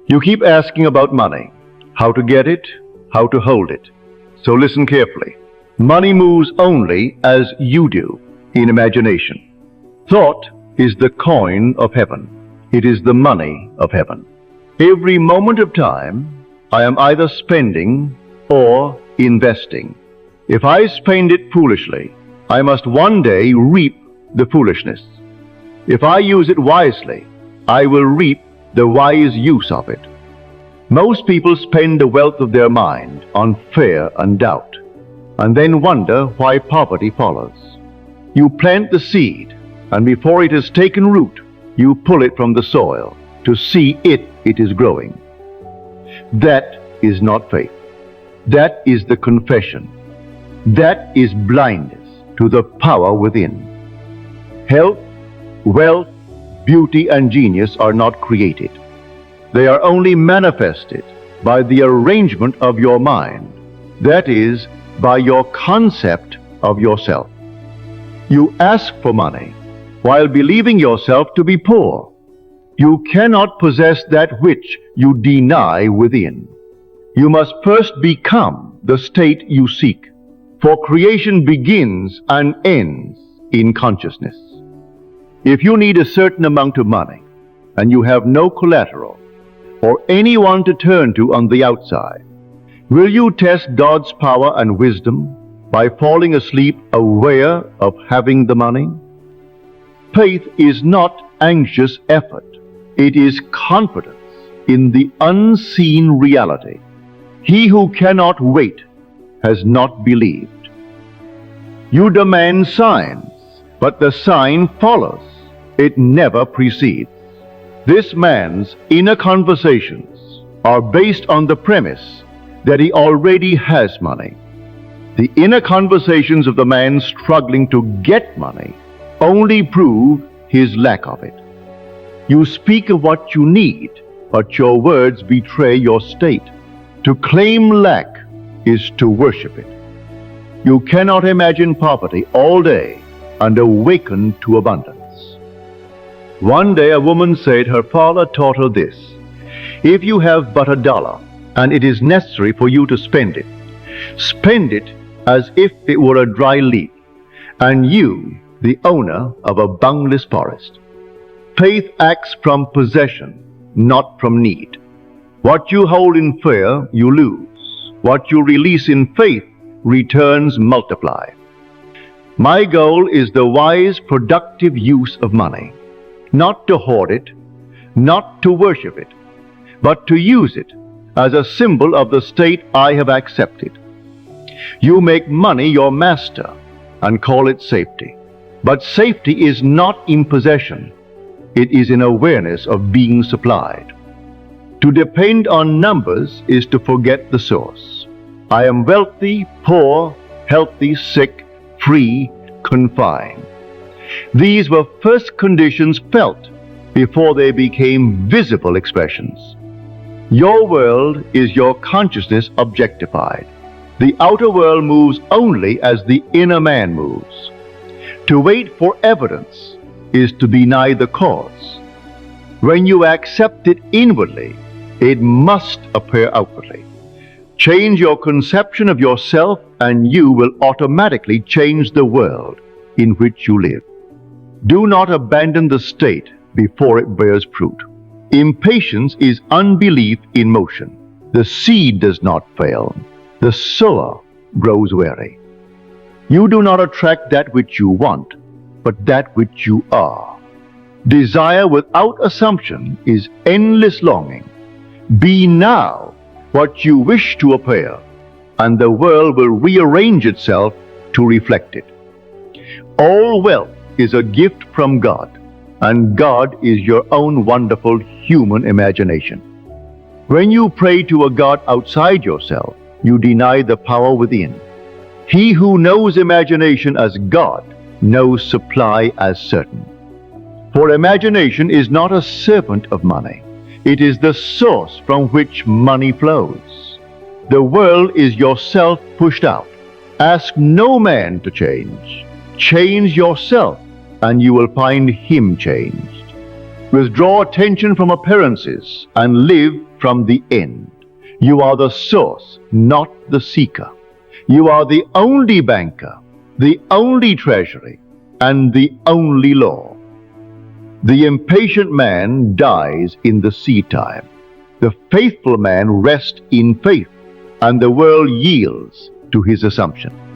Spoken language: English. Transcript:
You keep asking about money, how to get it, how to hold it. So listen carefully. Money moves only as you do in imagination. Thought is the coin of heaven. It is the money of heaven. Every moment of time, I am either spending or investing. If I spend it foolishly, I must one day reap the foolishness. If I use it wisely, I will reap the wise use of it. Most people spend the wealth of their mind on fear and doubt, and then wonder why poverty follows. You plant the seed, and before it has taken root, you pull it from the soil to see it is growing. That is not faith. That is the confession. That is blindness to the power within. Health, wealth, beauty, and genius are not created. They are only manifested by the arrangement of your mind, that is, by your concept of yourself. You ask for money while believing yourself to be poor. You cannot possess that which you deny within. You must first become the state you seek, for creation begins and ends in consciousness. If you need a certain amount of money and you have no collateral or anyone to turn to on the outside, will you test God's power and wisdom by falling asleep aware of having the money? Faith is not anxious effort. It is confidence in the unseen reality. He who cannot wait has not believed. You demand signs, but the sign follows. It never precedes. This man's inner conversations are based on the premise that he already has money. The inner conversations of the man struggling to get money only prove his lack of it. You speak of what you need, but your words betray your state. To claim lack is to worship it. You cannot imagine poverty all day and awaken to abundance. One day a woman said her father taught her this: if you have but $1 and it is necessary for you to spend it as if it were a dry leaf, and you, the owner of a boundless forest. Faith acts from possession, not from need. What you hold in fear, you lose. What you release in faith returns multiplied. My goal is the wise, productive use of money. Not to hoard it, not to worship it, but to use it as a symbol of the state I have accepted. You make money your master and call it safety. But safety is not in possession. It is in awareness of being supplied. To depend on numbers is to forget the source. I am wealthy, poor, healthy, sick, free, confined. These were first conditions felt before they became visible expressions. Your world is your consciousness objectified. The outer world moves only as the inner man moves. To wait for evidence is to deny the cause. When you accept it inwardly, it must appear outwardly. Change your conception of yourself and you will automatically change the world in which you live. Do not abandon the state before it bears fruit. Impatience is unbelief in motion. The seed does not fail. The sower grows weary. You do not attract that which you want, but that which you are. Desire without assumption is endless longing. Be now what you wish to appear, and the world will rearrange itself to reflect it. All wealth is a gift from God, and God is your own wonderful human imagination. When you pray to a God outside yourself, you deny the power within. He who knows imagination as God knows supply as certain. For imagination is not a servant of money. It is the source from which money flows. The world is yourself pushed out. Ask no man to change. Change yourself, and you will find him changed. Withdraw attention from appearances and live from the end. You are the source, not the seeker. You are the only banker, the only treasury, and the only law. The impatient man dies in the seed time. The faithful man rests in faith, and the world yields to his assumption.